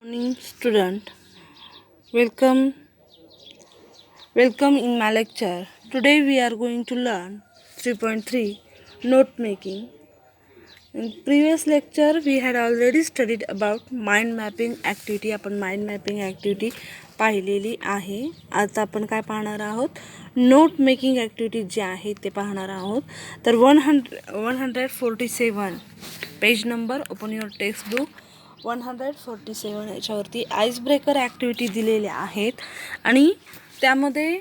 Morning student, welcome in my lecture. Today we are going to learn 3.3 note making. In previous lecture we had already studied about mind mapping activity. आपण mind mapping activity पाहिलेली आहे. आता आपण काय पाहणार आहोत, note making activity जी आहे ते पाहणार आहोत. तर 147 page number, open your text book. 147 याच्यावरती आईस ब्रेकर ॲक्टिव्हिटी दिलेल्या आहेत आणि त्यामध्ये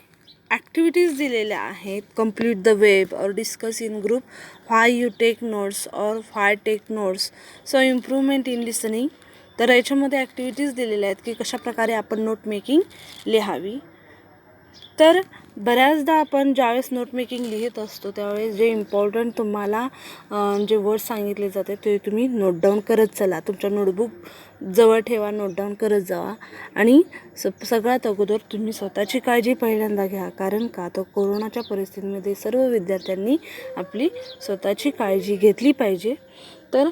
ॲक्टिव्हिटीज दिलेल्या आहेत. Complete the web or discuss in group, why you take notes or why take notes, so improvement in listening. तर याच्यामध्ये ॲक्टिव्हिटीज दिलेल्या आहेत की कशाप्रकारे आपण नोट मेकिंग लिहावी. तर बऱ्याचदा आपण ज्यावेळेस नोट मेकिंग लिहित असतो त्यावेळेस जे इम्पॉर्टंट तुम्हाला जे वर्ड सांगितले जाते ते तुम्ही नोट डाऊन करत चला. तुमच्या नोटबुक जवळ ठेवा, नोट डाऊन करत जावा. आणि सगळ्यात अगोदर तुम्ही स्वतःची काळजी पहिल्यांदा घ्या. कारण का, तर कोरोनाच्या परिस्थितीमध्ये सर्व विद्यार्थ्यांनी आपली स्वतःची काळजी घेतली पाहिजे. तर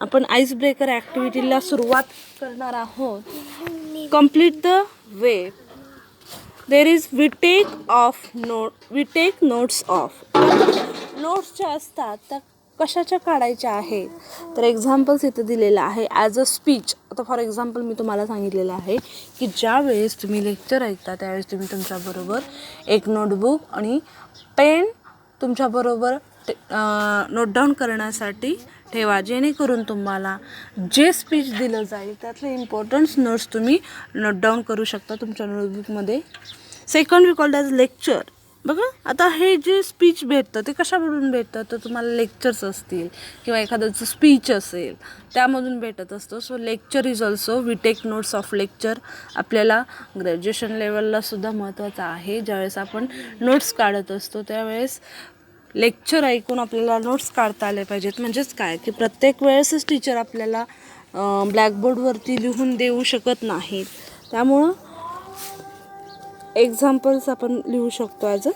आपण आईस ब्रेकर ॲक्टिव्हिटीला सुरुवात करणार आहोत. Complete the web. There is we take notes of. Notes ज्या असतात त्या कशाच्या काढायच्या आहेत, तर एक्झाम्पल्स इथं दिलेलं आहे. As a speech. आता फॉर एक्झाम्पल मी तुम्हाला सांगितलेलं आहे की ज्या वेळेस तुम्ही लेक्चर ऐकता त्यावेळेस तुम्ही तुमच्याबरोबर एक नोटबुक आणि पेन तुमच्याबरोबर नोट डाऊन करण्यासाठी ठेवा, जेणेकरून तुम्हाला जे स्पीच दिलं जाईल त्यातले इम्पॉर्टंट नोट्स तुम्ही नोट डाऊन करू शकता तुमच्या नोटबुकमध्ये. Second we called as lecture. बघा, आता हे जे स्पीच भेटतं ते कशामधून भेटतं, तर तुम्हाला लेक्चर्स असतील किंवा एखाद्याचं स्पीच असेल त्यामधून भेटत असतं. So lecture is also we take notes of lecture. आपल्याला ग्रॅज्युएशन लेवलला सुद्धा महत्त्वाचं आहे. ज्यावेळेस आपण नोट्स काढत असतो त्यावेळेस लेक्चर ऐकून आपल्याला नोट्स काढता आले पाहिजेत. म्हणजेच काय की प्रत्येक वेळेसच टीचर आपल्याला ब्लॅकबोर्डवरती लिहून देऊ शकत नाहीत. त्यामुळं एक्झाम्पल्स आपण लिहू शकतो ॲज अ.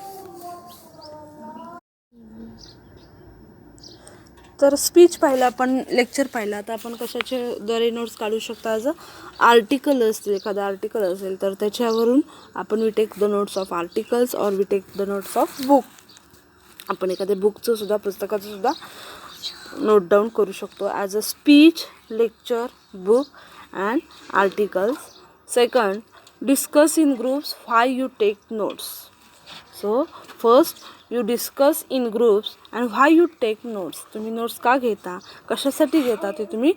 तर स्पीच पाहिलं आपण, लेक्चर पाहिलं. आता आपण कशाचे द्वारे नोट्स काढू शकतो, ॲज अ आर्टिकल असतील. एखादा आर्टिकल असेल तर त्याच्यावरून आपण we take the notes of articles or we take the notes of book. आपण एखाद्या बुकचं सुद्धा, पुस्तकाचं सुद्धा नोट डाऊन करू शकतो as a speech, lecture, book and articles. Second, discuss in groups, why you take notes. So first you discuss in groups and why you take notes. तुम्ही notes का घेता, कशासाठी घेता ते तुम्ही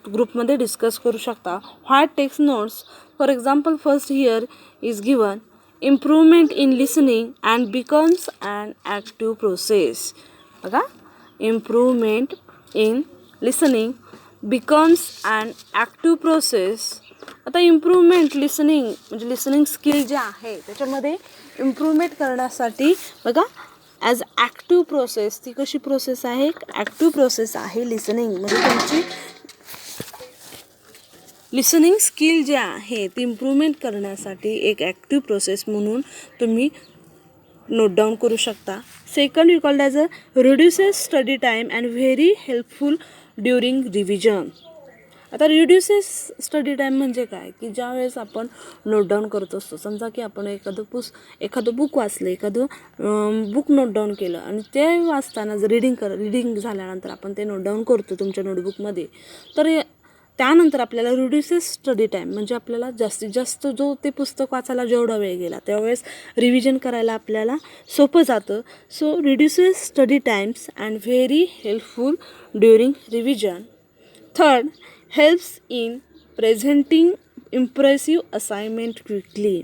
ग्रुपमध्ये डिस्कस करू शकता. Why takes notes. For example, first here is given improvement in listening and becomes and active process. बघा, improvement in listening becomes and active process. आता इम्प्रूव्हमेंट, लिसनिंग म्हणजे लिसनिंग स्किल जे आहे त्याच्यामध्ये इम्प्रूव्हमेंट करण्यासाठी बघा ॲज ॲक्टिव्ह प्रोसेस. ती कशी प्रोसेस आहे, ॲक्टिव्ह प्रोसेस आहे. लिसनिंग म्हणजे तुमची लिसनिंग स्किल जे आहे ती इम्प्रूव्हमेंट करण्यासाठी एक ॲक्टिव्ह प्रोसेस म्हणून तुम्ही नोट डाऊन करू शकता. Second we called as a reduces study time and very helpful during revision. आता रिड्युसेस स्टडी टाईम म्हणजे काय की ज्या वेळेस आपण नोट डाऊन करत असतो, समजा की आपण एखादं बुक वाचलं, एखादं बुक नोट डाऊन केलं आणि ते वाचताना जर रीडिंग झाल्यानंतर आपण ते नोट डाऊन करतो तुमच्या नोटबुकमध्ये, तर त्यानंतर आपल्याला रिड्युसेस स्टडी टाईम म्हणजे आपल्याला जास्तीत जास्त जो ते पुस्तक वाचायला जेवढा वेळ गेला त्यावेळेस रिव्हिजन करायला आपल्याला सोपं जातं. So reduces study Times and very helpful during revision. Third, helps in presenting impressive assignment quickly.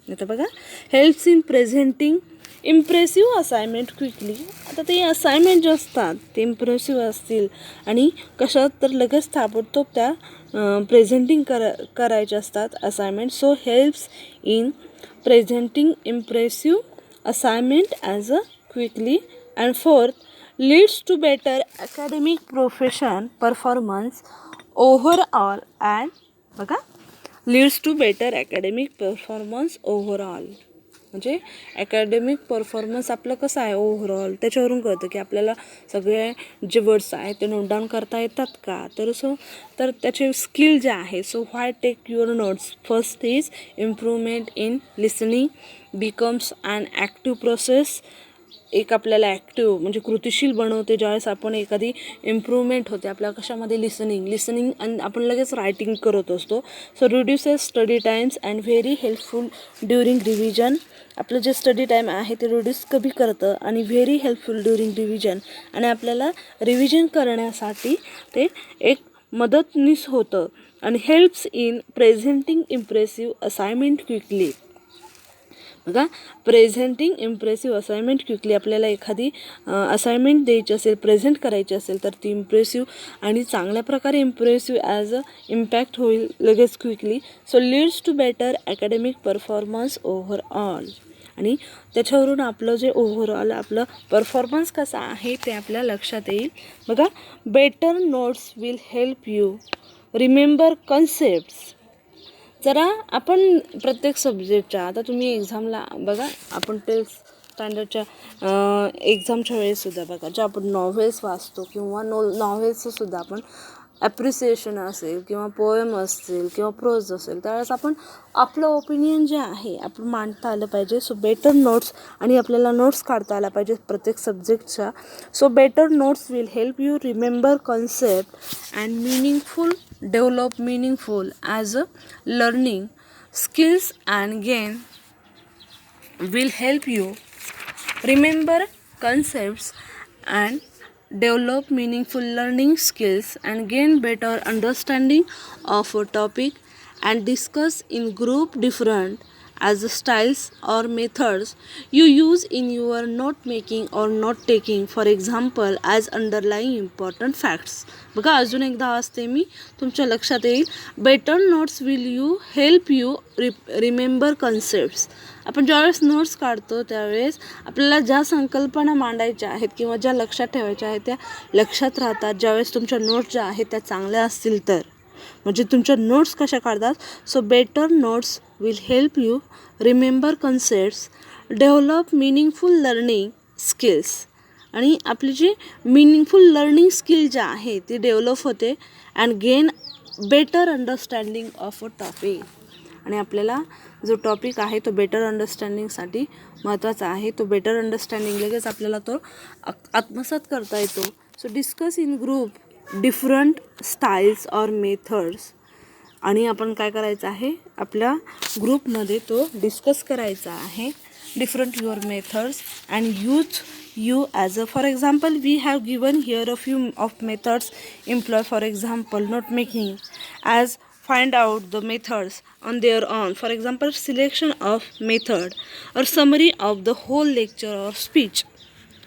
आता बघा, helps in presenting impressive assignment quickly. आता ते असाइनमेंट जे असतात ते इम्प्रेसिव्ह असतील आणि कशात तर लगेच ताबडतोब त्या प्रेझेंटिंग करायचे असतात assignment. So helps in presenting impressive assignment as a quickly. And fourth, leads to better academic profession performance overall. And बघा, leads to better academic performance overall. म्हणजे ॲकॅडमिक परफॉर्मन्स आपलं कसं आहे ओव्हरऑल त्याच्यावरून कळतं की आपल्याला सगळे जे वर्ड्स आहेत ते नोट डाऊन करता येतात का. तर त्याचे स्किल जे आहे. So why take your notes. First is improvement in listening becomes an active process. एक आपल्याला ॲक्टिव्ह म्हणजे कृतिशील बनवते ज्यावेळेस आपण एखादी इम्प्रूव्हमेंट होते आपल्या कशामध्ये लिसनिंग आणि आपण लगेच रायटिंग करत असतो. So reduces study Times and very helpful during revision. आपलं जे स्टडी टाईम आहे ते रिड्यूस कमी करतं आणि व्हेरी हेल्पफुल ड्युरिंग रिव्हिजन आणि आपल्याला रिव्हिजन करण्यासाठी ते एक मदतनीस होतं आणि helps in presenting impressive assignment quickly. बघा प्रेझेंटिंग इम्प्रेसिव्ह असाइनमेंट क्विकली. आपल्याला एखादी असाइनमेंट द्यायची असेल प्रेझेंट करायची असेल तर ती इम्प्रेसिव्ह आणि चांगल्या प्रकारे इम्प्रेसिव्ह ॲज अ इम्पॅक्ट होईल लगेच quickly. So leads to better academic performance overall. आणि त्याच्यावरून आपलं जे ओव्हरऑल आपलं परफॉर्मन्स कसा आहे ते आपल्या लक्षात येईल. बघा better notes will help you remember concepts. जरा आपण प्रत्येक सब्जेक्टच्या आता तुम्ही एक्झामला बघा आपण टेन्थ स्टँडर्डच्या एक्झामच्या वेळेससुद्धा बघा ज्या आपण नॉव्हेल्स वाचतो किंवा नॉव्हेल्सचंसुद्धा आपण ॲप्रिसिएशन असेल किंवा पोएम असेल किंवा प्रोज असेल त्यावेळेस आपण आपलं ओपिनियन जे आहे आपण मांडता आलं पाहिजे. सो बेटर नोट्स आणि आपल्याला नोट्स काढता आल्या पाहिजे प्रत्येक सब्जेक्टच्या. So better notes will help you remember concept and develop meaningful as a learning skills and gain will help you remember concepts and develop meaningful learning skills and gain better understanding of a topic and discuss in group different as the styles or methods you use in your note making or note taking. For example as underlying important facts. बघा अजून एकदा वाचते मी तुमच्या लक्षात येईल. Better notes will you help you remember concepts. आपण ज्यावेळेस notes काढतो त्यावेळेस आपल्याला ज्या संकल्पना मांडायच्या आहेत किंवा ज्या लक्षात ठेवायच्या आहेत त्या लक्षात राहतात ज्यावेळेस तुमच्या नोट्स ज्या आहेत त्या चांगल्या असतील तर. म्हणजे तुमच्या नोट्स कशा काढतात. So better notes will help you remember concepts develop meaningful learning skills. आणि आपली जी मिनिंगफुल लर्निंग स्किल जे आहे ती डेव्हलप होते and gain better understanding of a topic. आणि आपल्याला जो टॉपिक आहे तो बेटर अंडरस्टँडिंगसाठी महत्त्वाचा आहे. तो बेटर अंडरस्टँडिंग लगेच आपल्याला तो आत्मसात करता येतो. So discuss in group different styles or methods. आणि आपण काय करायचं आहे आपल्या ग्रुपमध्ये तो डिस्कस करायचा आहे different your methods and use you as a for example we have given here a few of methods employ. For example note making as find out the methods on their own. For example selection of method or summary of the whole lecture or speech.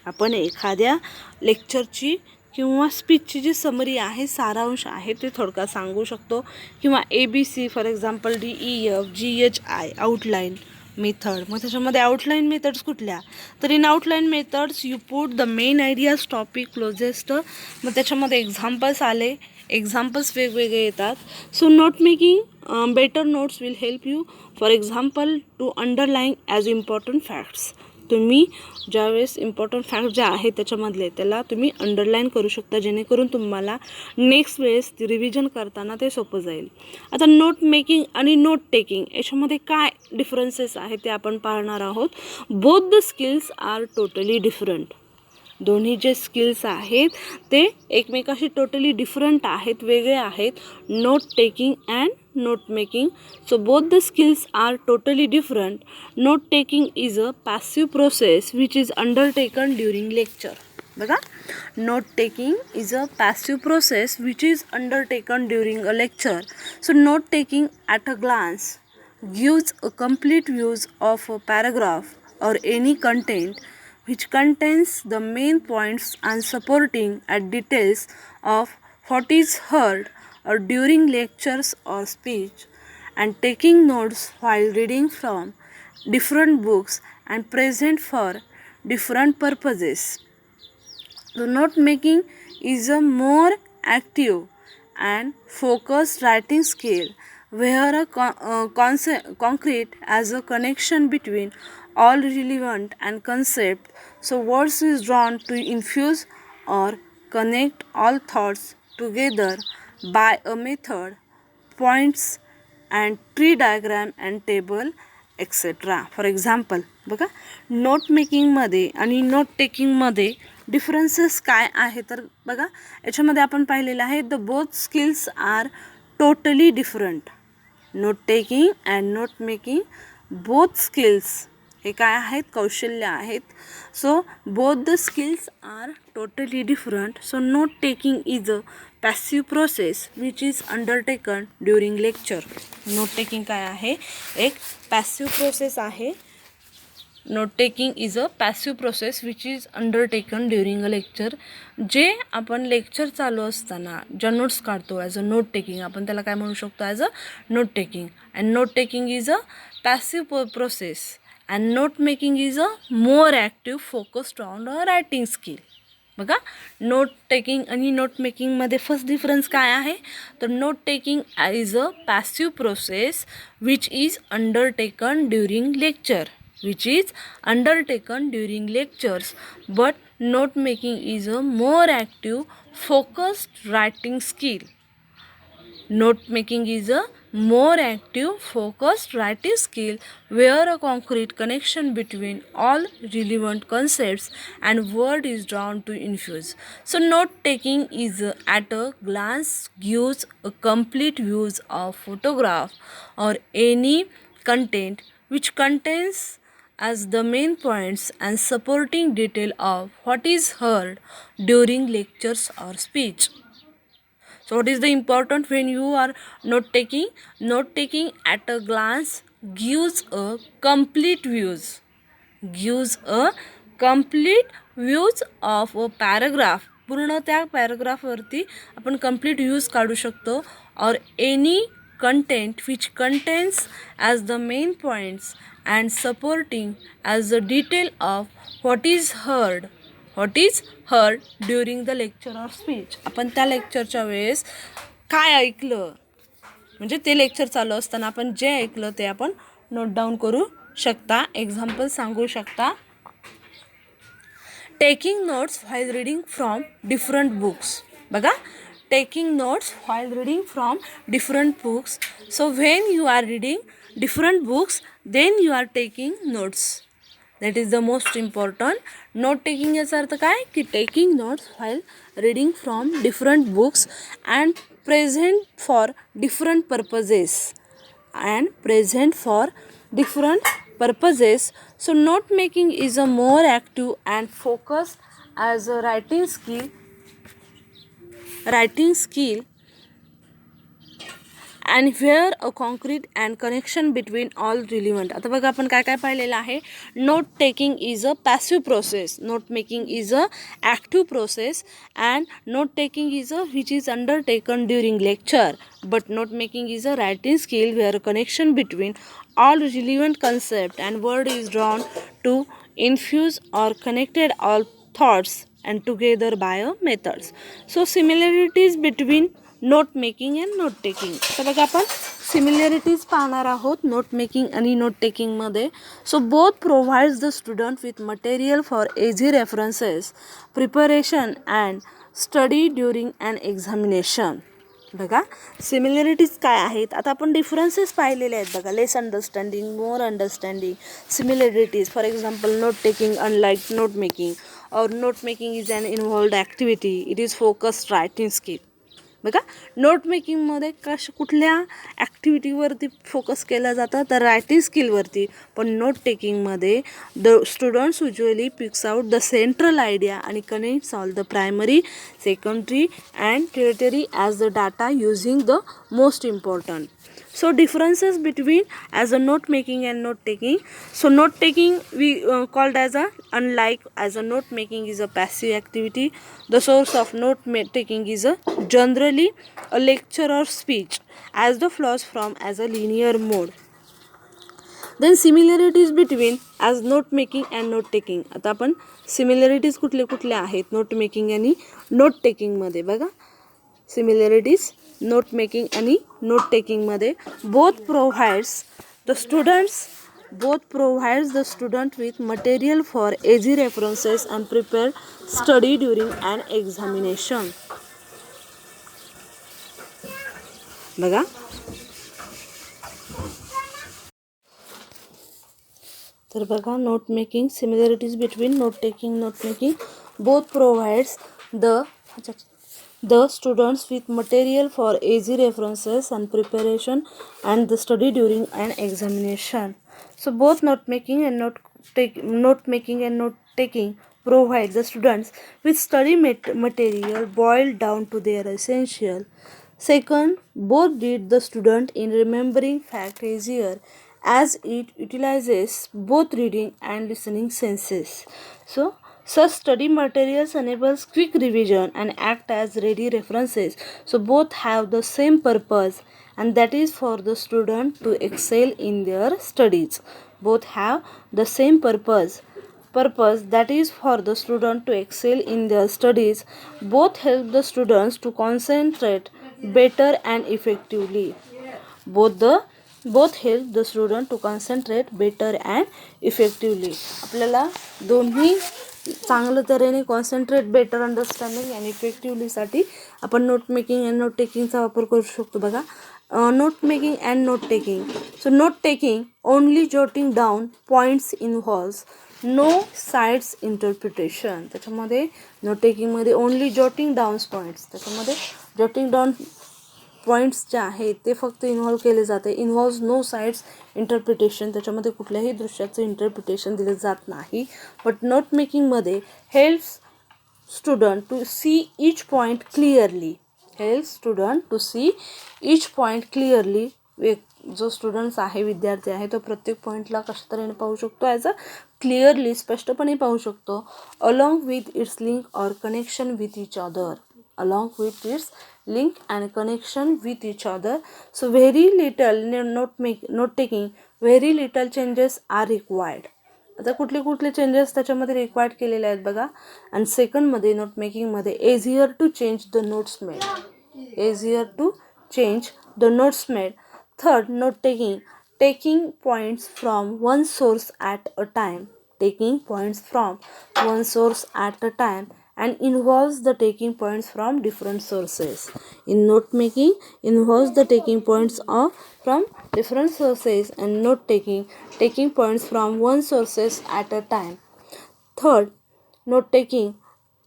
आपण एखाद्या लेक्चरची किंवा स्पीचची जी summary आहे सारांश आहे ते थोडक्यात सांगू शकतो. किंवा ABC for example DEF GHI outline method. मग त्याच्यामध्ये आउटलाईन मेथड्स कुठल्या तर in outline methods you put the main ideas topic closest. मग त्याच्यामध्ये एक्झाम्पल्स आले एक्झाम्पल्स वेगवेगळे येतात. So note making better notes will help you for example to underline as important facts. तुम्ही ज्यावेळेस इम्पॉर्टंट फॅक्ट जे आहेत त्याच्यामधले त्याला तुम्ही अंडरलाईन करू शकता जेणेकरून तुम्हाला नेक्स्ट वेळेस रिव्हिजन करताना ते सोपं जाईल. आता नोट मेकिंग आणि नोट टेकिंग याच्यामध्ये काय डिफरन्सेस आहेत ते आपण पाहणार आहोत. Both the skills are totally different. दोन्ही जे स्किल्स आहेत ते एकमेकाशी टोटली डिफरंट आहेत वेगळे आहेत. Note taking and note making. So both the skills are totally different. Note taking is a passive process which is undertaken during lecture. बघा note taking is a passive process which is undertaken during a lecture. So note taking at a glance gives a complete view of a paragraph or any content which contains the main points and supporting and details of what is heard or during lectures or speech. And taking notes while reading from different books and present for different purposes. So note making is a more active and focused writing skill where a concrete as a connection between all relevant and concept. So words is drawn to infuse or connect all thoughts together by a method, points and tree diagram and table etcetera. For example बघा, note मेकिंगमध्ये आणि note टेकिंगमध्ये differences काय आहे तर बघा, याच्यामध्ये आपण पाहिलेलं आहे the both skills are totally different. Note taking and note making both skills हे काय आहेत, कौशल्य आहेत. So both the skills are totally different. So note taking is a passive process which is undertaken during lecture. Note taking काय आहे, एक passive process आहे. Note taking is a passive process which is undertaken during a lecture. जे आपण lecture चालू असताना ज्या notes काढतो ॲज अ नोट टेकिंग, आपण त्याला काय म्हणू शकतो, as a note taking. And note taking is a passive process and note making is a more active focused on a writing skill. बघा, नोट टेकिंग आणि नोट मेकिंगमध्ये फर्स्ट डिफरन्स काय आहे तर note taking is a passive process which is undertaken during lecture, which is undertaken during lectures, but note making is a more active focused writing skill. Note making is a more active focused writing skill where a concrete connection between all relevant concepts and word is drawn to infuse. So note taking is at a glance gives a complete views of photograph or any content which contains as the main points and supporting detail of what is heard during lectures or speech. So what is the important when you are note taking? Note taking at a glance gives a complete views of a paragraph. पूर्ण त्या पॅराग्राफवरती आपण complete views काढू शकतो. और any content which contains as the main points and supporting as the detail of what is heard during the lecture or speech. आपण त्या लेक्चरच्या वेळेस काय ऐकलं, म्हणजे ते लेक्चर चालू असताना आपण जे ऐकलं ते आपण नोट डाऊन करू शकता. एक्झाम्पल सांगू शकता. Taking notes while reading from different books. बघा, taking notes while reading from different books. So when you are reading different books, then you are taking notes. That is the most important. Note taking याचा अर्थ काय की taking notes while reading from different books and present for different purposes. So note making is a more active and focused as a writing skill and where a concrete and connection between all relevant. आता बघा, आपण काय काय पाहिलेलं आहे. Note taking is a passive process, note making is a active process and note taking is a which is undertaken during lecture, but note making is a writing skill where connection between all relevant concept and word is drawn to infuse or connected all thoughts and together by a methods. So similarities between note making and note taking. तर बघा, आपण similarities पाहणार आहोत note making आणि note टेकिंगमध्ये. So both provides the student with material for easy references, preparation and study during an examination. बघा, similarities काय आहेत. आता आपण डिफरन्सेस पाहिलेले आहेत. बघा, less understanding, more understanding, similarities. For example, note taking unlike note making or note making is an involved activity. It is focused writing skill. बघा, note मेकिंगमध्ये कुठल्या ॲक्टिव्हिटीवरती फोकस केला जातं तर रायटिंग स्किलवरती. पण नोट टेकिंगमध्ये द स्टुडंट्स युजली पिक्स out the central idea आणि connects all the primary, secondary and tertiary as the data using the most important. So differences between as a note making and note taking. So note taking we called as a unlike as a note making is a passive activity. The source of note taking is a generally a lecture or speech as the flows from as a linear mode. Then similarities between as note making and note taking. आता आपण similarities कुठले कुठले आहेत note making आणि note taking मध्ये. बघा, similarities note making आणि note टेकिंगमध्ये both provides the student with material for easy references and prepare study during an examination. बघा तर बघा note making similarities between note making both provides the students with material for easy references and preparation and the study during an examination. So both note making and note taking provide the students with study material boiled down to their essential. Second, both did the student in remembering fact easier as it utilizes both reading and listening senses. So such study materials enables quick revision and act as ready references. So both have the same purpose, and that is for the student to excel in their studies. Both have the same purpose that is for the student to excel in their studies. Both help the students to concentrate better and effectively. both help the student to concentrate better and effectively. आपल्याला दोन्ही चांगल्या तऱ्हेने concentrate better understanding and effectively साठी आपण note making and note टेकिंगचा वापर करू शकतो. बघा note making and note taking. So note taking only jotting down points involves no sides interpretation. त्याच्यामध्ये नोट टेकिंगमध्ये ओनली जोटिंग डाऊन पॉईंट्स, त्याच्यामध्ये जोटिंग डाऊन पॉईंट्स जे आहेत ते फक्त इन्व्हॉल्व केले जाते. इन्व्हॉल्व्स नो साइड्स इंटरप्रिटेशन, त्याच्यामध्ये कुठल्याही दृश्याचं इंटरप्रिटेशन दिलं जात नाही. बट नोट मेकिंगमध्ये helps student to see each point clearly. जो स्टुडंट्स आहे, विद्यार्थी आहे, तो प्रत्येक पॉईंटला कशा तऱ्हेने पाहू शकतो, ॲज अ क्लिअरली स्पष्टपणे पाहू शकतो. Along with its link or connection with each other. Link and connection with each other. So very little note taking, very little changes are required. आता कुठले चेंजेस त्याच्यामध्ये रिक्वायर्ड केलेले आहेत बघा. आणि सेकंडमध्ये note मेकिंगमध्ये easier to change the notes made. Third, note taking points from one source at a time and involves the taking points from different sources. In note making involves the taking points from different sources, and note taking points from one sources at a time. Third, note taking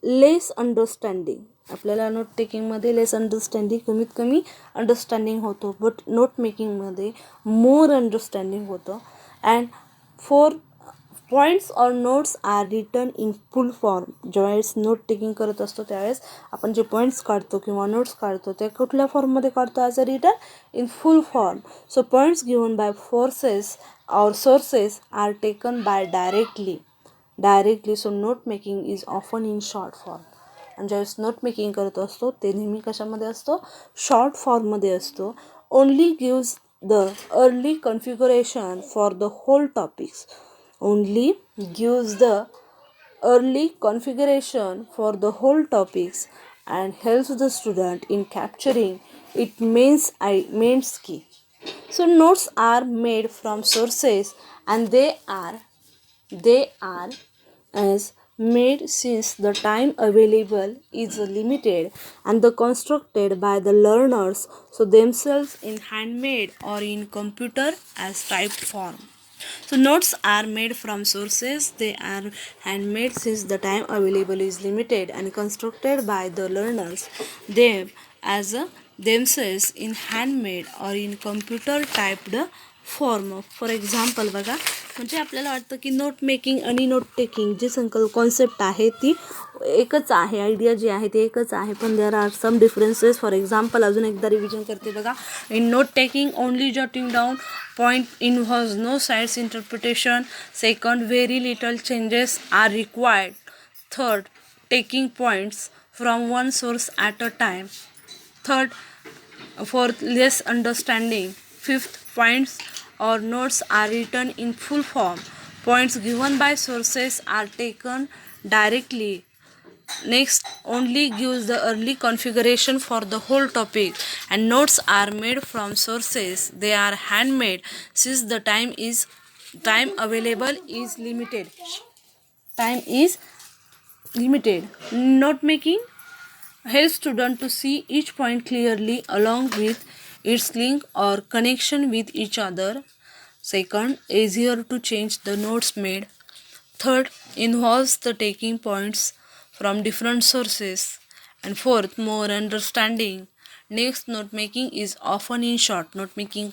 less understanding. आपल्याला note टेकिंगमध्ये less understanding, कमीत कमी understanding होतो, but note मेकिंगमध्ये more understanding होतं. And four points or notes are written in full form. ज्यावेळेस note taking करत असतो त्यावेळेस आपण जे पॉईंट्स काढतो किंवा नोट्स काढतो ते कुठल्या फॉर्ममध्ये काढतो, as a written in full form. So points given by forces or sources are taken by directly. So note making is often in short form. आणि ज्यावेळेस नोट मेकिंग करत असतो ते नेहमी कशामध्ये असतो, शॉर्ट फॉर्ममध्ये असतो. Only gives the early configuration for the whole topics. And helps the student in capturing its main key. So notes are made from sources, and they are as made since the time available is limited, and the constructed by the learners so themselves in handmade or in computer as typed form. So notes are made from sources, they are handmade since the time available is limited, and constructed by the learners them as themselves in handmade or in computer typed form. For example बघा, म्हणजे आपल्याला वाटतं की note making आणि note taking जे concept आहे ती एकच आहे, आयडिया जी आहे ती एकच आहे, पण there are some differences. For example अजून एकदा रिव्हिजन करते बघा. In note taking only jotting down point involves no sides interpretation. Second, very little changes are required. Third, taking points from one source at a time. Third, fourth, less understanding. Fifth, points or notes are written in full form. Points given by sources are taken directly. Next, only gives the early configuration for the whole topic, and notes are made from sources. They are handmade since the time available is limited. Time is limited. Note making helps student to see each point clearly along with its link or connection with each other. Second, easier to change the notes made. Third, involves the taking points from different sources. And fourth, more understanding. Next note making is often in short. Note making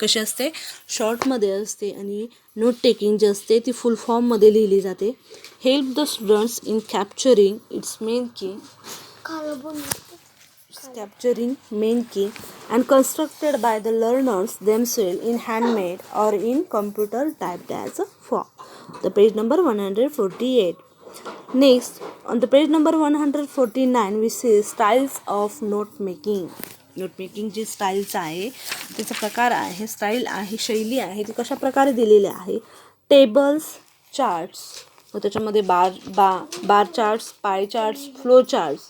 कशी असते, शॉर्टमध्ये असते आणि note taking जी असते ती फुल फॉर्ममध्ये लिहिली जाते. Help the students in capturing it's main की capturing main key and constructed by the learners themselves in handmade or in computer typed as a form. The page number 148. Next, on the page number 149 we see styles of note making. Note making जी स्टाईलचं आहे त्याचा प्रकार आहे, style आहे, शैली आहे, ती कशा प्रकारे दिलेली आहे. टेबल्स, चार्ट्स, व त्याच्यामध्ये bar charts, pie charts, flow charts,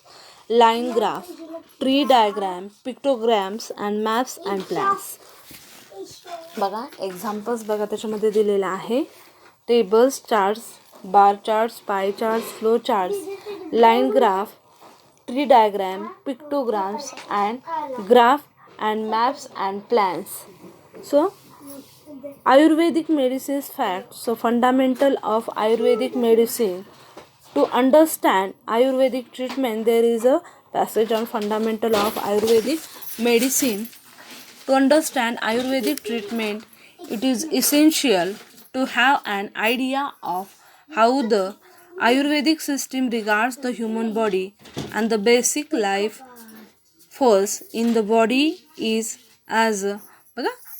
line graph, tree diagram, pictograms and maps and plans. बघा एक्झाम्पल्स बघा त्याच्यामध्ये दिलेलं आहे. Tables, charts, bar charts, pie charts, flow charts, line graph, tree diagram, pictograms and graph and maps and plans. So Ayurvedic medicine facts. So fundamental of Ayurvedic medicine. To understand Ayurvedic treatment, there is a passage on fundamental of Ayurvedic medicine. To understand Ayurvedic treatment, it is essential to have an idea of how the Ayurvedic system regards the human body, and the basic life force in the body is as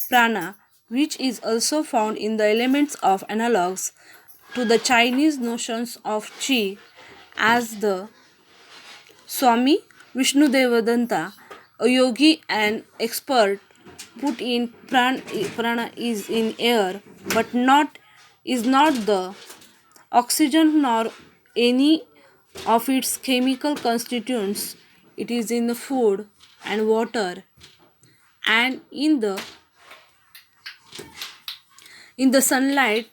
prana, which is also found in the elements of analogues to the Chinese notions of chi, as the Swami Vishnudevananda, a yogi and expert, put in prana is in air, but is not the oxygen nor any of its chemical constituents. It is in the food and water and in the sunlight.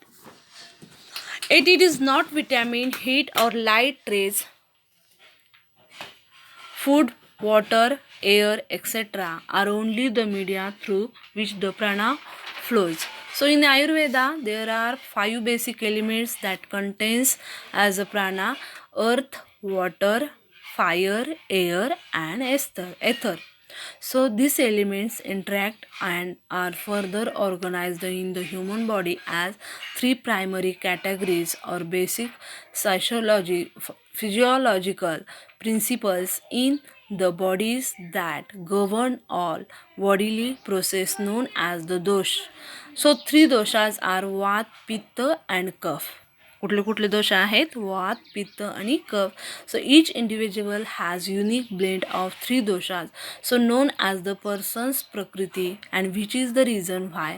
It is not vitamin, heat or light rays. Food, water, air, etc. are only the media through which the prana flows. So in Ayurveda, there are 5 basic elements that contains as a prana: earth, water, fire, air and ether. So these elements interact and are further organized in the human body as 3 primary categories or basic physiological principles in the bodies that govern all bodily process known as the dosh. So 3 doshas are Vat, Pitta and Kapha. कुठले कुठले दोष आहेत? वात, पित्त आणि कफ. So each individual has unique blend of 3 doshas, so known as the person's prakriti, and which is the reason why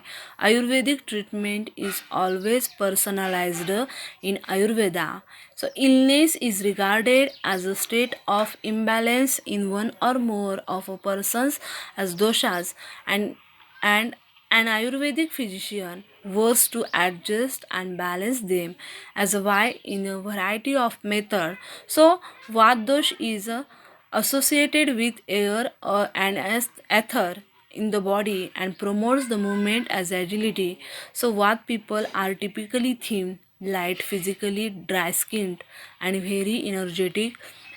Ayurvedic treatment is always personalized in Ayurveda. So illness is regarded as a state of imbalance in one or more of a person's as doshas, and an Ayurvedic physician works to adjust and balance them as a why in a variety of methods. So Vat dosh is associated with air and ether in the body and promotes the movement as agility. So Vat people are typically thin, light, physically dry skinned and very energetic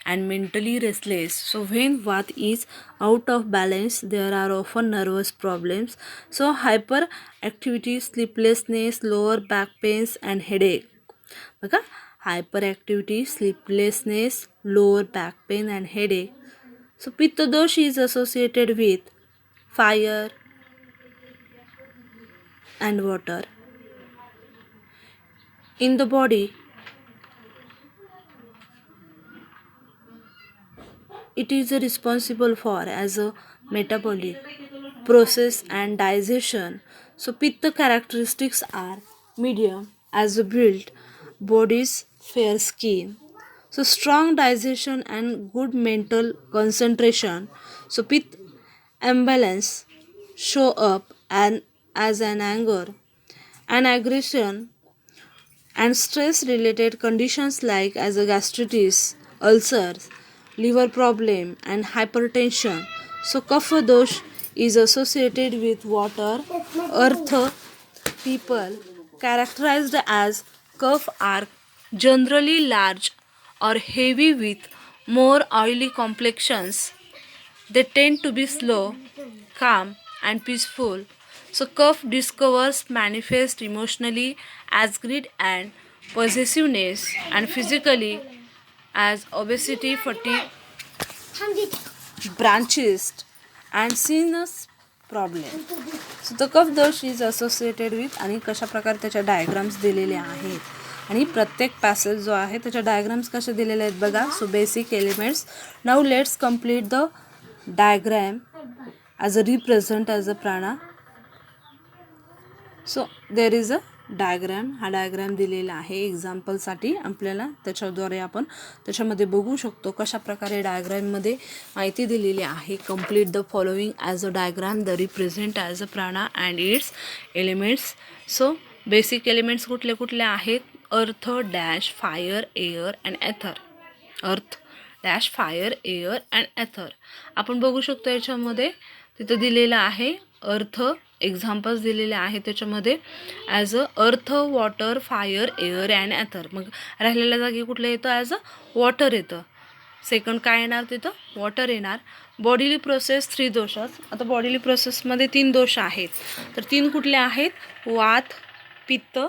and mentally restless. So when Vat is out of balance, there are often nervous problems. So hyperactivity, sleeplessness, lower back pains and headache. बघा, hyperactivity, sleeplessness, lower back pain and headache. So Pitta dosh is associated with fire and water. In the body, it is responsible for as a metabolic process and digestion. So Pitta characteristics are medium as a build, bodies, fair skin. So strong digestion and good mental concentration. So pith imbalance show up and as an anger and aggression and stress related conditions like as a gastritis, ulcers, liver problem and hypertension. So kapha dosh is associated with water, earth. People characterized as cough are generally large or heavy with more oily complexions. They tend to be slow, calm, and peaceful. So, cough discovers manifest emotionally as greed and possessiveness, and physically as obesity, fatigue, branches, and sinus problem. So the कफ दोष is associated with आणि कशा प्रकारे त्याच्या diagrams दिलेले आहेत आणि प्रत्येक passage जो आहे त्याच्या डायग्राम्स कसे दिलेले आहेत बघा. So basic elements. Now let's complete the diagram as a represent as a प्राणा. So there is a diagram. हा डायग्रॅम दिलेला आहे एक्झाम्पलसाठी आपल्याला. त्याच्याद्वारे आपण त्याच्यामध्ये बघू शकतो कशा प्रकारे डायग्रॅममध्ये माहिती दिलेली आहे. Complete the following as a diagram the represent as a प्राणा and its elements. So basic elements कुठले कुठले आहेत. Earth dash fire air and ether. Earth dash fire air and ether. आपण बघू शकतो याच्यामध्ये तिथं दिलेलं आहे अर्थ. एक्झाम्पल्स दिलेले आहेत त्याच्यामध्ये ॲज अ अर्थ, water, fire, air and Ather. मग राहिलेल्या जागी कुठलं येतं ॲज अ वॉटर येतं. सेकंड काय येणार तिथं वॉटर येणार. Bodily process 3 दोषात. आता बॉडीली प्रोसेसमध्ये 3 दोष आहेत. तर 3 कुठले आहेत. वात, पित्त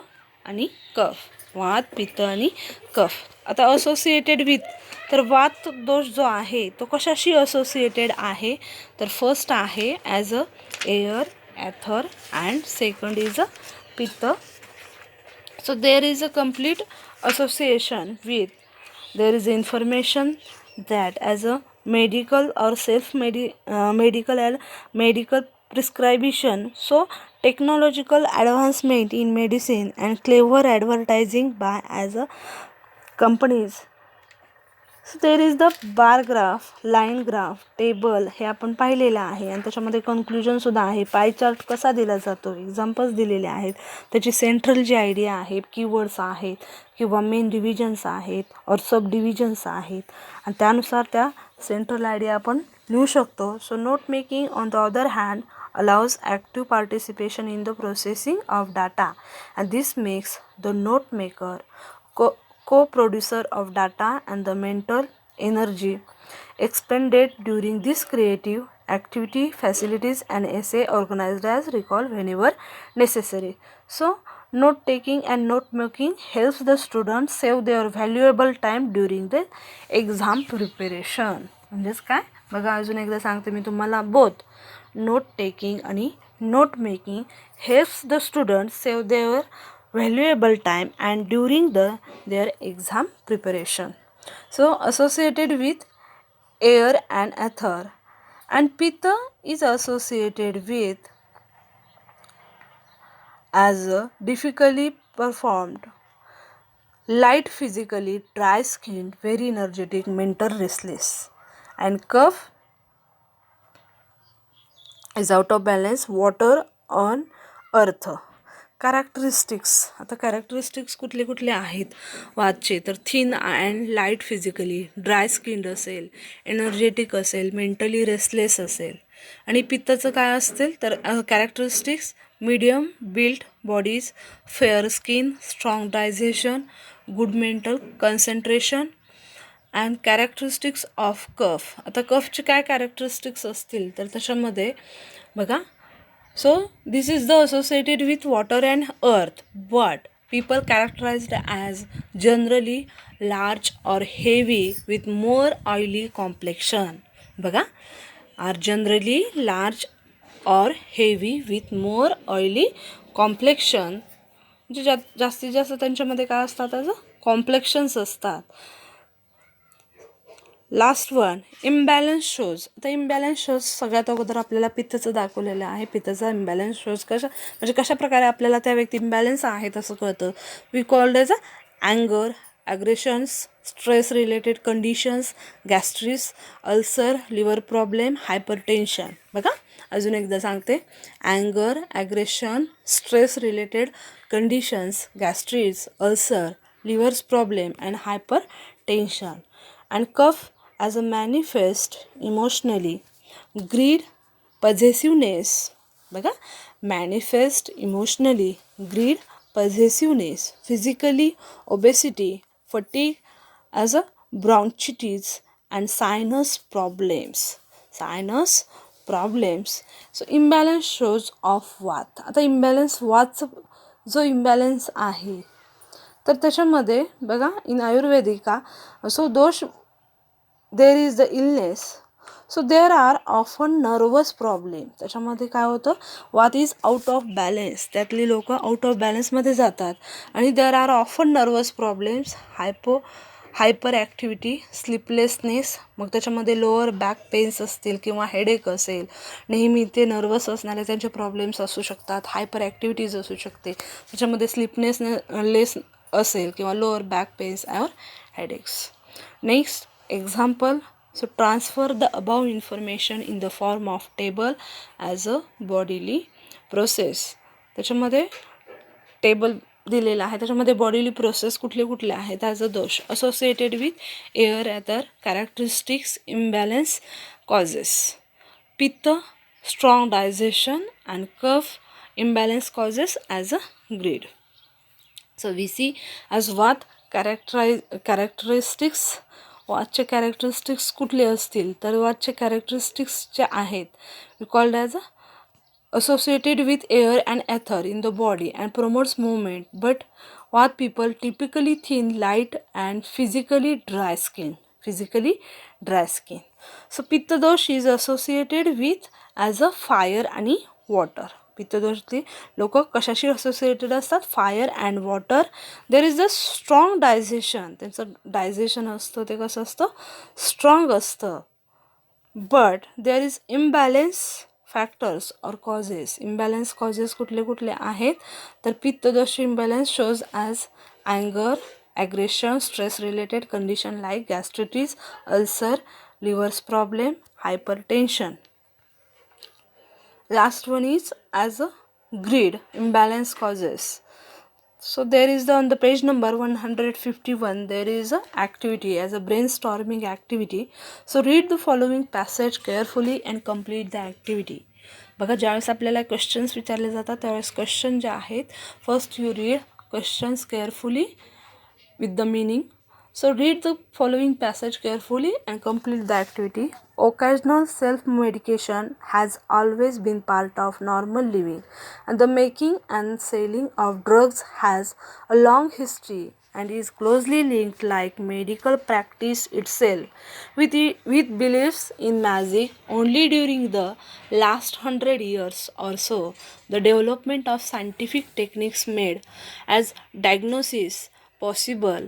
आणि कफ. वात, पित्त आणि कफ. आता असोसिएटेड विथ. तर वात दोष जो आहे तो कशाशी असोसिएटेड आहे. तर फर्स्ट आहे as a air, Ather and second is a पित्त. So there is a complete association with. There is information that as a medical or medical and medical prescription. So technological advancement in medicine and clever advertising by as a companies. So there is the bar graph, line graph, table हे आपण पाहिलेलं आहे आणि त्याच्यामध्ये कन्क्लुजनसुद्धा आहे. Pie chart कसा दिला जातो एक्झाम्पल्स दिलेले आहेत. त्याची सेंट्रल जी आयडिया आहे, कीवर्ड्स आहेत किंवा मेन डिव्हिजन्स आहेत और सब डिव्हिजन्स आहेत आणि त्यानुसार त्या सेंट्रल आयडिया आपण लिहू शकतो. So note making on the other hand allows active participation in the processing of data and this makes the note maker co-producer of data and the mental energy expended during this creative activity facilities and essay organized as recall whenever necessary. So note taking and note making helps the students save their valuable time during the exam preparation. म्हणजेच काय बघा अजून एकदा सांगते मी तुम्हाला. Both note taking आणि note making helps the student save their valuable time and during their exam preparation. So associated with air and ether and pitta is associated with as a difficultly performed, light physically, dry skinned, very energetic, mental restless, and cough is out of balance, water on earth. Characteristics. आता characteristics कुठले कुठले आहेत वातचे. तर thin and light physically, dry skinned असेल, energetic असेल, mentally restless असेल. आणि पित्ताचं काय असतील तर characteristics medium built bodies, fair skin, strong digestion, good mental concentration and characteristics of kapha. आता कफचे काय कॅरेक्टरिस्टिक्स असतील तर त्याच्यामध्ये बघा. So this is the associated with water and earth, but people characterized as generally large or heavy with more oily complexion. बघा are generally large or heavy with more oily complexion. म्हणजे जास्तीत जास्त त्यांच्यामध्ये काय असतात त्याचं कॉम्प्लेक्शन्स असतात. Last one imbalance shows. आता इम्बॅलन्स शोज सगळ्यात अगोदर आपल्याला पित्ताचं दाखवलेलं आहे. पित्ताचा इम्बॅलन्स शोज म्हणजे कशा प्रकारे आपल्याला त्या व्यक्ती इम्बॅलन्स आहेत असं कळतं. वी कॉल्ड एज अ अँगर, aggressions, stress related conditions, gastritis, ulcer, liver problem, hypertension. बघा अजून एकदा सांगते. अँगर, aggression, stress related conditions, gastritis, ulcer, livers problem and hypertension. And kapha as a manifest emotionally, greed, possessiveness. बघा manifest emotionally, greed, possessiveness, physically, obesity, fatigue as a bronchitis and sinus problems. Sinus problems. So imbalance shows of what? आता imbalance वाच जो imbalance आहे तर त्याच्यामध्ये बघा in आयुर्वेदिका so दोष there is the illness. So there are often nervous problem. त्याच्यामध्ये काय होतं what is out of balance. त्यातली लोक आउट ऑफ बॅलन्समध्ये जातात. आणि there are often nervous problems, hyper activity, sleeplessness. मग त्याच्यामध्ये लोअर बॅक पेन्स असतील किंवा हेडेक असेल, नेहमी ते नर्वस असणारे त्यांचे प्रॉब्लेम्स असू शकतात. हायपर ॲक्टिव्हिटीज असू शकते. त्याच्यामध्ये स्लीपनेसलेस असेल किंवा लोअर बॅक पेन्स और headaches. Next example. So transfer the above information in the form of table as a bodily process. त्याच्यामध्ये टेबल दिलेला आहे. त्याच्यामध्ये बॉडीली प्रोसेस कुठले कुठले आहेत as a dosha associated with air other characteristics, imbalance, causes. Pitta, strong digestion and kapha, imbalance causes as a greed. So we see as vata characteristics. वाचचे characteristics कुठले असतील तर वाचचे कॅरेक्टरिस्टिक्स जे आहेत we called as associated with air and ether in the body and promotes movement, but what people typically thin, light and physically dry skin. So pitta dosh is associated with as a fire आणि water. पित्त दोषातली लोक कशाशी associated असतात, fire and water. There is a strong digestion. त्यांचं digestion असतं ते कसं असतं, स्ट्रॉंग असतं. But there is imbalance factors or causes. Imbalance causes कुठले कुठले आहेत तर पित्तदोष इम्बॅलन्स शोज ॲज अँगर, aggression, stress related condition like gastritis, ulcer, livers problem, hypertension. Last one is as a grid, imbalance causes. So there is on the page number 151 there is a activity as a brainstorming activity. So read the following passage carefully and complete the activity. बघा ज्यावेळेस आपल्याला questions विचारले जातात त्यावेळेस question जे आहेत first you read questions carefully with the meaning. So read the following passage carefully and complete the activity. Occasional self-medication has always been part of normal living, and the making and selling of drugs has a long history and is closely linked like medical practice itself with beliefs in magic. Only during the last 100 years or so the development of scientific techniques made as diagnosis possible.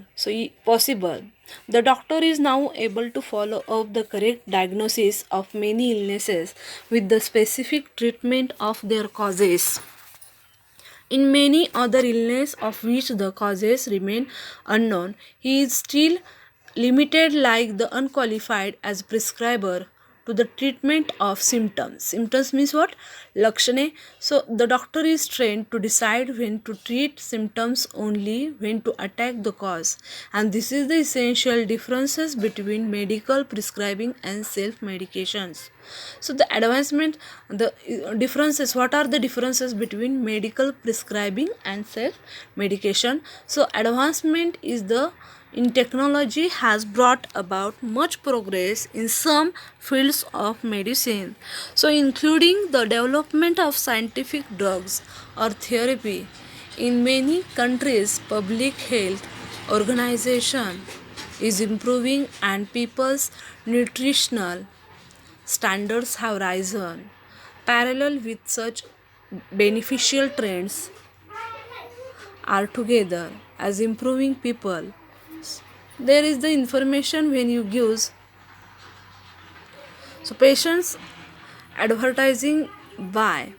The doctor is now able to follow up the correct diagnosis of many illnesses with the specific treatment of their causes. In many other illnesses of which the causes remain unknown, he is still limited like the unqualified as prescriber to the treatment of symptoms. Symptoms means what? Lakshane. So the doctor is trained to decide when to treat symptoms only, when to attack the cause. And this is the essential differences between medical prescribing and self-medications. So the advancement, the differences, what are the differences between medical prescribing and self-medication? So advancement is the in technology has brought about much progress in some fields of medicine, so including the development of scientific drugs or therapy. In many countries public health organization is improving and people's nutritional standards have risen. Parallel with such beneficial trends are together as improving people. There is the information when you use. So patients advertising by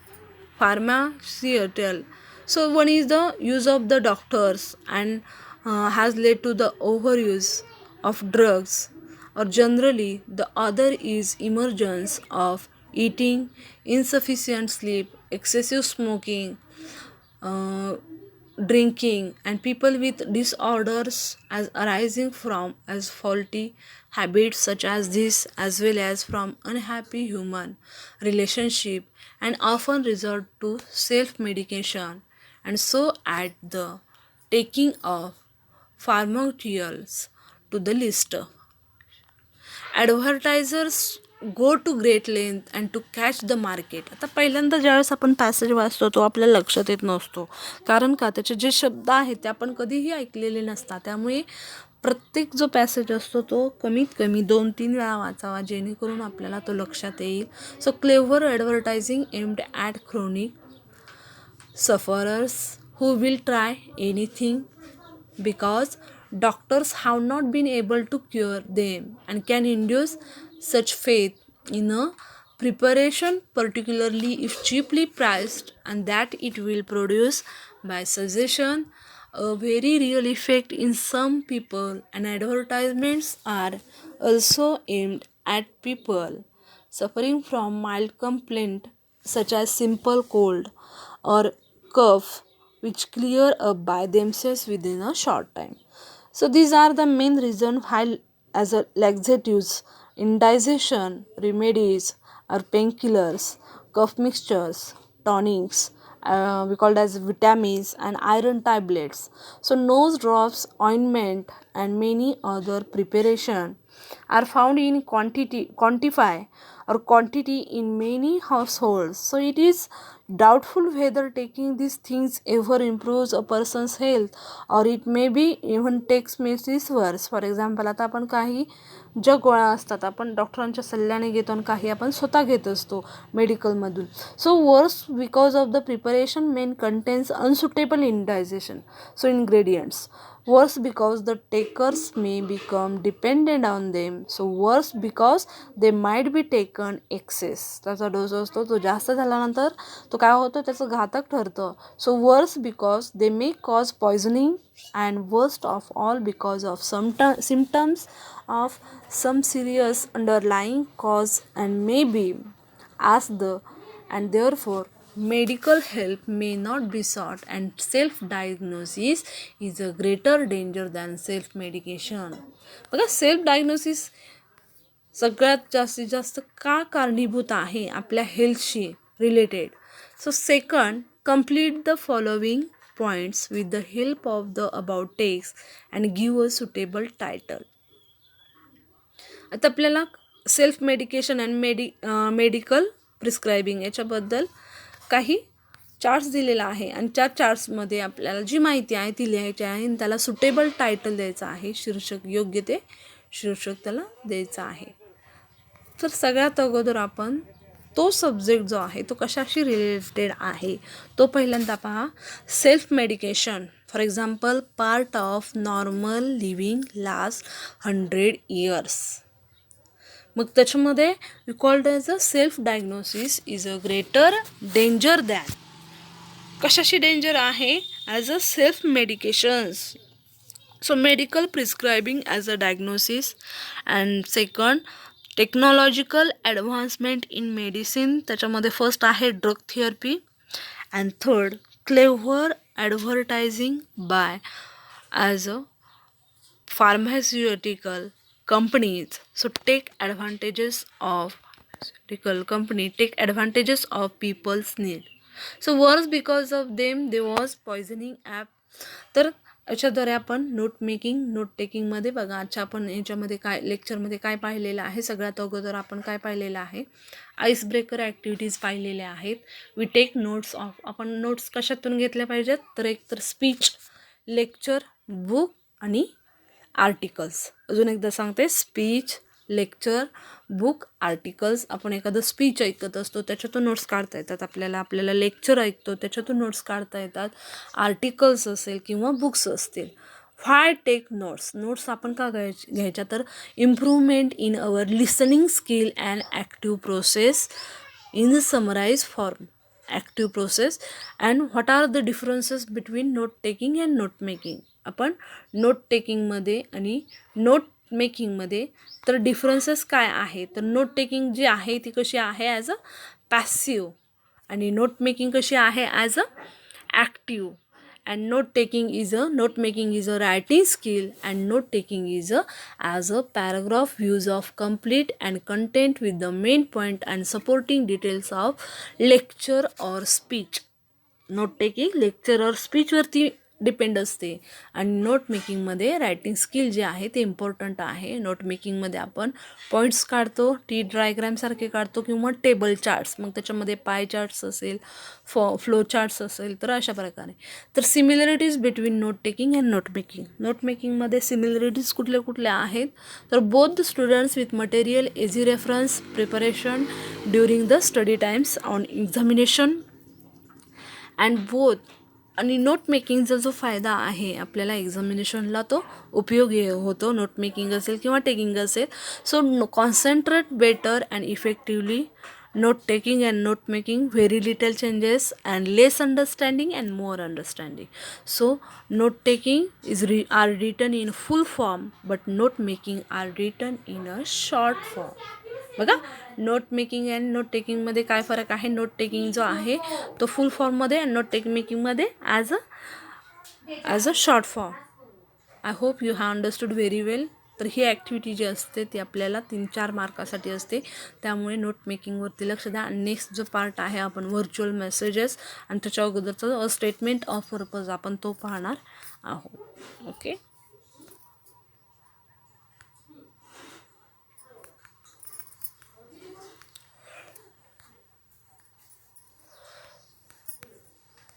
pharmaceutical. So one is the use of the doctors and has led to the overuse of drugs, or generally the other is emergence of eating, insufficient sleep, excessive smoking, uh, drinking, and people with disorders as arising from as faulty habits such as this, as well as from unhappy human relationship, and often resort to self medication, and so add the taking of pharmaceuticals to the list. Advertisers go to great length and to catch the market. आता पहिल्यांदा ज्यावेळेस आपण passage वाचतो तो आपल्या लक्षात येत नसतो, कारण का त्याचे जे शब्द आहेत ते आपण कधीही ऐकलेले नसतात. त्यामुळे प्रत्येक जो पॅसेज असतो तो कमीत कमी 2-3 वेळा वाचावा, जेणेकरून आपल्याला तो लक्षात येईल. So clever advertising aimed at chronic sufferers who will try anything because doctors have not been able to cure them, and can induce such faith in a preparation, particularly if cheaply priced, and that it will produce by suggestion a very real effect in some people. And advertisements are also aimed at people suffering from mild complaint such as simple cold or cough, which clear up by themselves within a short time. So these are the main reason why as a laxatives, indigestion remedies or painkillers, cough mixtures, tonics, we called as vitamins and iron tablets, so nose drops, ointment, and many other preparation are found in quantify or quantity in many households. So it is doubtful whether taking these things ever improves a person's health, or it may be even takes matters worse. For example, आता आपण काही ज्या गोळ्या असतात आपण डॉक्टरांच्या सल्ल्याने घेतो आणि काही आपण स्वतः घेत असतो मेडिकलमधून. सो वर्स because of the preparation main contains unsuitable indigestion so ingredients. Worse because the takers may become dependent on them. So worse because they might be taken excess. त्याचा डोस असतो तो जास्त झाल्यानंतर तो काय होतो त्याचं घातक ठरतं. So worse because they may cause poisoning, and worst of all because of some symptoms of some serious underlying cause, and may be as the, and therefore medical help may not be sought, and self-diagnosis is a greater danger than self-medication. बघा self diagnosis सगळ्यात जास्तीत जास्त का कारणीभूत आहे आपल्या हेल्थशी related. So second, complete the following points with the help of the about text and give a suitable title. आता आपल्याला self medication and medical prescribing याच्याबद्दल काही चार्ट्स दिलेला आहे, आणि त्या चार्ट्समध्ये आपल्याला जी माहिती आहे ती लिहायची आहे आणि त्याला सुटेबल टायटल द्यायचं आहे, शीर्षक योग्य ते शीर्षक त्याला द्यायचं आहे. तर सगळ्यात अगोदर आपण तो सब्जेक्ट जो आहे तो कशाशी रिलेटेड आहे तो पहिल्यांदा पहा. Self medication for example part of normal living last 100 years. मग त्याच्यामध्ये we called as a self diagnosis is a greater danger than. कशाशी डेंजर आहे as a self medications. So medical prescribing as a diagnosis. And second, technological advancement in medicine, त्याच्यामध्ये first आहे drug therapy. And third, clever advertising by as a pharmaceutical companies. So take advantages of people's need. So worse because of them there was poisoning app. तर याच्याद्वारे आपण note टेकिंगमध्ये बघा आजच्या आपण याच्यामध्ये काय लेक्चरमध्ये काय पाहिलेलं आहे. सगळ्यात अगोदर आपण काय पाहिलेलं आहे, आईस ब्रेकर ॲक्टिव्हिटीज पाहिलेल्या आहेत. वी टेक नोट्स ऑफ, आपण नोट्स कशातून घेतल्या पाहिजेत तर एक तर स्पीच, लेक्चर, बुक आणि आर्टिकल्स. अजून एकदा सांगते, स्पीच, लेक्चर, बुक, आर्टिकल्स. आपण एखादं स्पीच ऐकत असतो त्याच्यातून नोट्स काढता येतात आपल्याला लेक्चर ऐकतो त्याच्यातून नोट्स काढता येतात, आर्टिकल्स असेल किंवा बुक्स असतील. व्हाय टेक नोट्स आपण का घ्यायच्या तर improvement in our listening skill and active process in summarise form. Active process and what are the differences between note taking and note making. आपण नोट टेकिंगमध्ये आणि नोट मेकिंगमध्ये तर डिफरन्सेस काय आहे, तर नोट टेकिंग जी आहे ती कशी आहे ॲज अ पॅसिव्ह आणि नोट मेकिंग कशी आहे as a active. And note taking is a writing skill, and note taking is as a paragraph views of complete and content with the main point and supporting details of lecture or speech. Note taking lecture और स्पीचवरती depend असते आणि note मेकिंगमध्ये writing skill जे आहे ते important आहे. Note मेकिंगमध्ये आपण points काढतो, T डायग्रॅमसारखे काढतो किंवा टेबल चार्ट्स, मग त्याच्यामध्ये पाय चार्ट्स असेल, फ्लो चार्ट्स असेल, तर अशा प्रकारे. तर similarities between note taking and note making. Note मेकिंगमध्ये सिमिलरिटीज कुठल्या कुठल्या आहेत, तर both the students with material, easy reference, preparation during the study times on examination and both. आणि नोट मेकिंगचा जो फायदा आहे आपल्याला एक्झामिनेशनला तो उपयोगी होतो, नोट मेकिंग असेल किंवा टेकिंग असेल. So concentrate better and effectively. Note taking and note making very little changes and less understanding and more understanding. So note taking are written in full form but note making are written in a short form. बघा, note making and note टेकिंगमध्ये काय फरक आहे. Note taking जो आहे तो full फॉर्ममध्ये आणि नोट मेकिंगमध्ये as a short form. I hope you have understood very well. तर ही ॲक्टिव्हिटी जी असते ती आपल्याला 3-4 मार्कासाठी असते, त्यामुळे नोट मेकिंगवरती लक्ष द्या. आणि नेक्स्ट जो पार्ट आहे आपण व्हर्च्युअल मेसेजेस आणि त्याच्या अगोदरचा स्टेटमेंट ऑफ पर्पज आपण तो पाहणार आहोत. ओके.